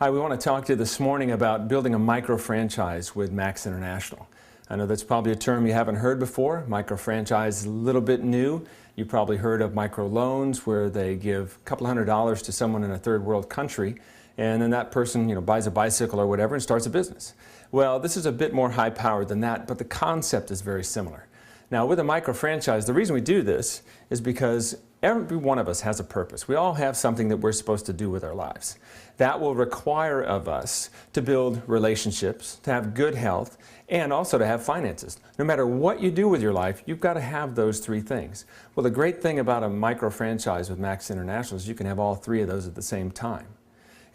Hi, we want to talk to you this morning about building a micro-franchise with Max International. I know that's probably a term you haven't heard before. Micro-franchise is a little bit new. You probably heard of micro-loans where they give a couple $100s to someone in a third world country, and then that person buys a bicycle or whatever and starts a business. Well, this is a bit more high-powered than that, but the concept is very similar. Now, with a micro-franchise, the reason we do this is because every one of us has a purpose. We all have something that we're supposed to do with our lives. That will require of us to build relationships, to have good health, and also to have finances. No matter what you do with your life, you've got to have those three things. Well, the great thing about a micro-franchise with Max International is you can have all three of those at the same time.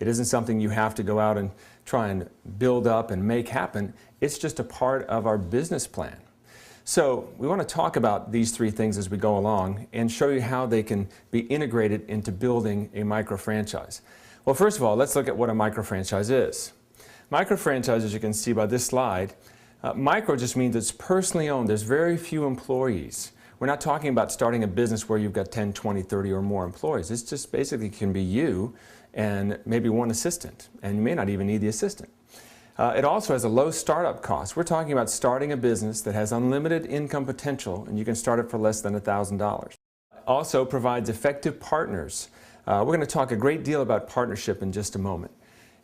It isn't something you have to go out and try and build up and make happen. It's just a part of our business plan. So we want to talk about these three things as we go along and show you how they can be integrated into building a micro-franchise. Well, first of all, let's look at what a micro-franchise is. Micro-franchise, as you can see by this slide, micro just means it's personally owned. There's very few employees. We're not talking about starting a business where you've got 10, 20, 30 or more employees. It's just basically can be you and maybe one assistant, and you may not even need the assistant. It also has a low startup cost. We're talking about starting a business that has unlimited income potential, and you can start it for less than $1,000. Also provides effective partners. We're going to talk a great deal about partnership in just a moment.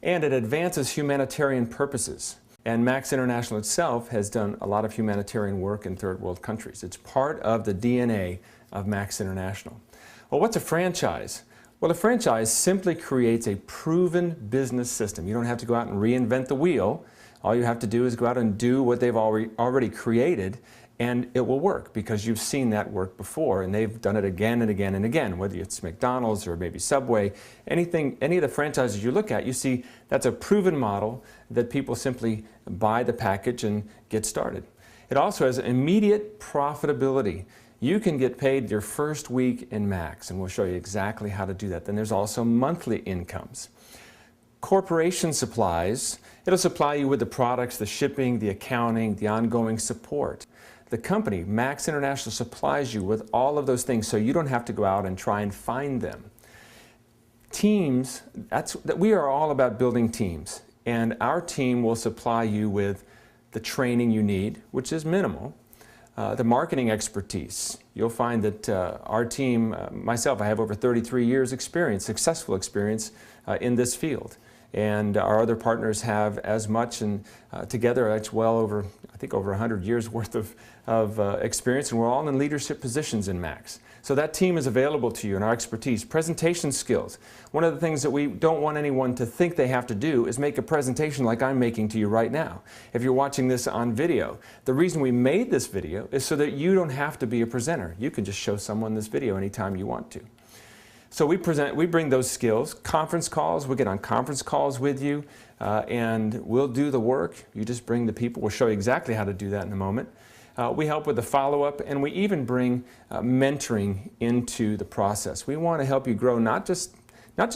And it advances humanitarian purposes. And Max International itself has done a lot of humanitarian work in third world countries. It's part of the DNA of Max International. Well, what's a franchise? Well, a franchise simply creates a proven business system. You don't have to go out and reinvent the wheel. All you have to do is go out and do what they've already created, and it will work because you've seen that work before, and they've done it again and again and again, whether it's McDonald's or maybe Subway, any of the franchises you look at, you see that's a proven model that people simply buy the package and get started. It also has immediate profitability. You can get paid your first week in Max, and we'll show you exactly how to do that. Then there's also monthly incomes. Corporation supplies, it'll supply you with the products, the shipping, the accounting, the ongoing support. The company, Max International, supplies you with all of those things so you don't have to go out and try and find them. Teams, we are all about building teams, and our team will supply you with the training you need, which is minimal. The marketing expertise. You'll find that our team, myself, I have over 33 years experience, successful experience in this field. And our other partners have as much, and together it's well over, I think over 100 years worth of experience, and we're all in leadership positions in Max. So that team is available to you, and our expertise. Presentation skills. One of the things that we don't want anyone to think they have to do is make a presentation like I'm making to you right now. If you're watching this on video, the reason we made this video is so that you don't have to be a presenter. You can just show someone this video anytime you want to. So we bring those skills. Conference calls, we'll get on conference calls with you, and we'll do the work. You just bring the people. We'll show you exactly how to do that in a moment. We help with the follow-up, and we even bring mentoring into the process. We want to help you grow, not just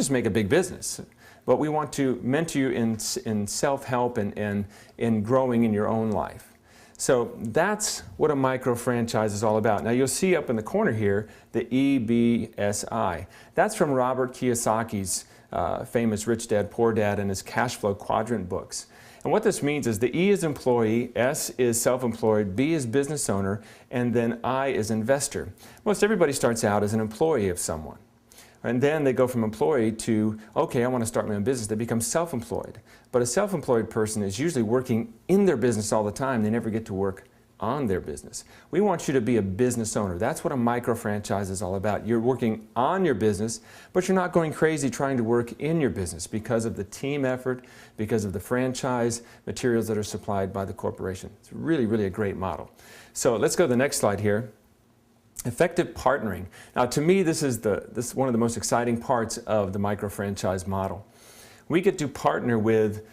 make a big business, but we want to mentor you in self-help and in growing in your own life. So that's what a micro-franchise is all about. Now you'll see up in the corner here the EBSI. That's from Robert Kiyosaki's famous Rich Dad, Poor Dad and his cash flow quadrant books. And what this means is the E is employee, S is self-employed, B is business owner, and then I is investor. Most everybody starts out as an employee of someone. And then they go from employee to, okay, I want to start my own business. They become self-employed. But a self-employed person is usually working in their business all the time. They never get to work on their business. We want you to be a business owner. That's what a micro-franchise is all about. You're working on your business, but you're not going crazy trying to work in your business because of the team effort, because of the franchise materials that are supplied by the corporation. It's really, really a great model. So let's go to the next slide here. Effective partnering. Now to me this is one of the most exciting parts of the micro-franchise model. We get to partner with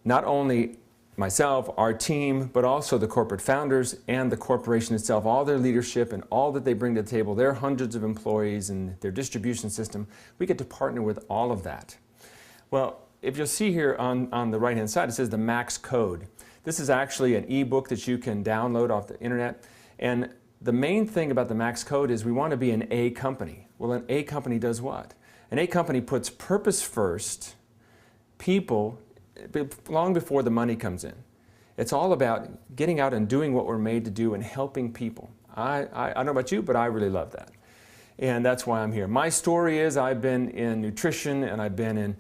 not only myself, our team, but also the corporate founders and the corporation itself, all their leadership and all that they bring to the table, their hundreds of employees and their distribution system. We get to partner with all of that. Well, if you'll see here on the right hand side, it says the Max Code. This is actually an ebook that you can download off the internet, and the main thing about the Max Code is we want to be an A company. Well, an A company does what? An A company puts purpose first, people long before the money comes in. It's all about getting out and doing what we're made to do and helping people. I don't know about you, but I really love that. And that's why I'm here. My story is I've been in nutrition and I've been in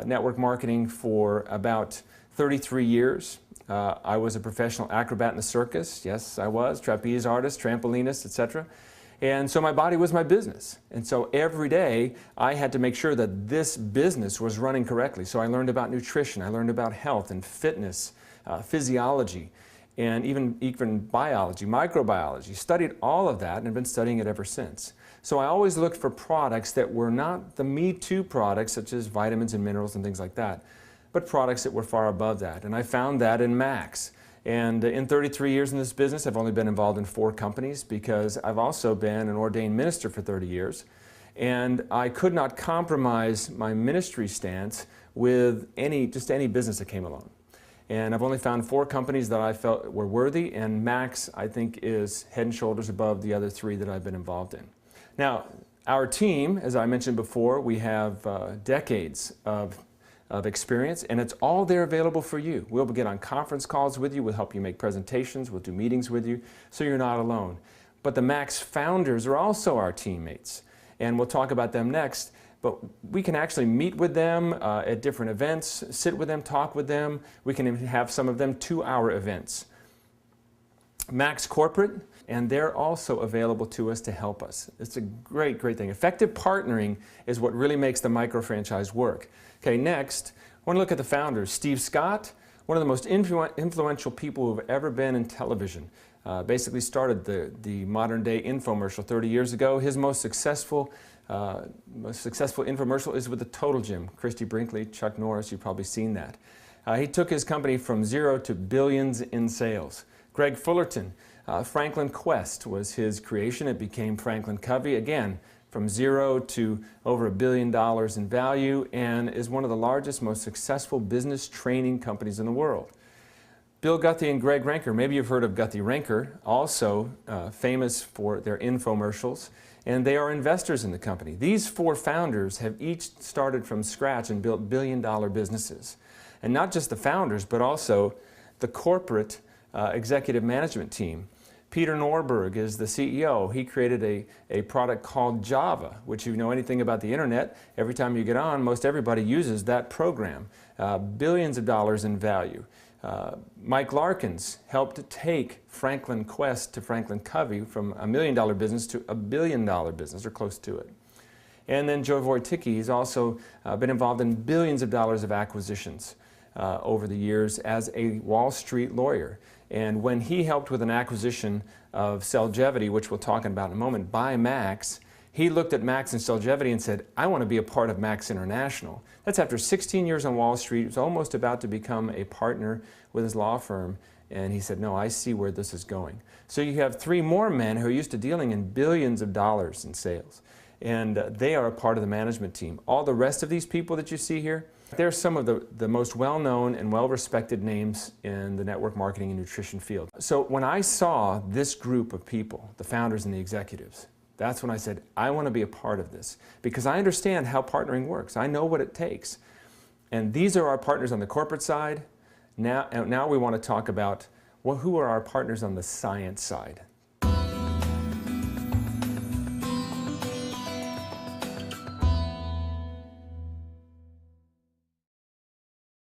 network marketing for about 33 years. I was a professional acrobat in the circus. Yes, I was. Trapeze artist, trampolinist, etc. And so my body was my business. And so every day I had to make sure that this business was running correctly. So I learned about nutrition, I learned about health and fitness, physiology, and even biology, microbiology. Studied all of that and have been studying it ever since. So I always looked for products that were not the Me Too products, such as vitamins and minerals and things like that, but products that were far above that. And I found that in Max. And in 33 years in this business, I've only been involved in 4 companies because I've also been an ordained minister for 30 years. And I could not compromise my ministry stance with just any business that came along. And I've only found 4 companies that I felt were worthy, and Max, I think, is head and shoulders above the other 3 that I've been involved in. Now, our team, as I mentioned before, we have decades of experience, and it's all there available for you. We'll get on conference calls with you, we'll help you make presentations, we'll do meetings with you, so you're not alone. But the Max founders are also our teammates, and we'll talk about them next. But we can actually meet with them at different events, sit with them, talk with them. We can even have some of them 2-hour events. Max Corporate, and they're also available to us to help us. It's a great, great thing. Effective partnering is what really makes the micro-franchise work. Okay, next, I want to look at the founders. Steve Scott, one of the most influential people who have ever been in television. Basically started the modern day infomercial 30 years ago. His most successful infomercial is with the Total Gym. Christy Brinkley, Chuck Norris, you've probably seen that. He took his company from 0 to billions in sales. Greg Fullerton, Franklin Quest was his creation. It became Franklin Covey, again, from 0 to over $1 billion in value, and is one of the largest, most successful business training companies in the world. Bill Guthrie and Greg Ranker, maybe you've heard of Guthrie Ranker, also famous for their infomercials, and they are investors in the company. These 4 founders have each started from scratch and built billion-dollar businesses. And not just the founders, but also the corporate executive management team. Peter Norberg is the CEO. He created a product called Java, which, if you know anything about the internet, every time you get on, most everybody uses that program. Billions of dollars in value. Mike Larkins helped take Franklin Quest to Franklin Covey from $1 million business to $1 billion business, or close to it. And then Joe Wojcicki, he's also been involved in billions of dollars of acquisitions over the years as a Wall Street lawyer. And when he helped with an acquisition of Celgevity, which we'll talk about in a moment, by Max, he looked at Max and Celgevity and said, I want to be a part of Max International. That's after 16 years on Wall Street. He was almost about to become a partner with his law firm. And he said, no, I see where this is going. So you have 3 more men who are used to dealing in billions of dollars in sales. And they are a part of the management team. All the rest of these people that you see here, they're some of the most well-known and well-respected names in the network marketing and nutrition field. So when I saw this group of people, the founders and the executives, that's when I said, I want to be a part of this, because I understand how partnering works. I know what it takes. And these are our partners on the corporate side. Now we want to talk about, well, who are our partners on the science side?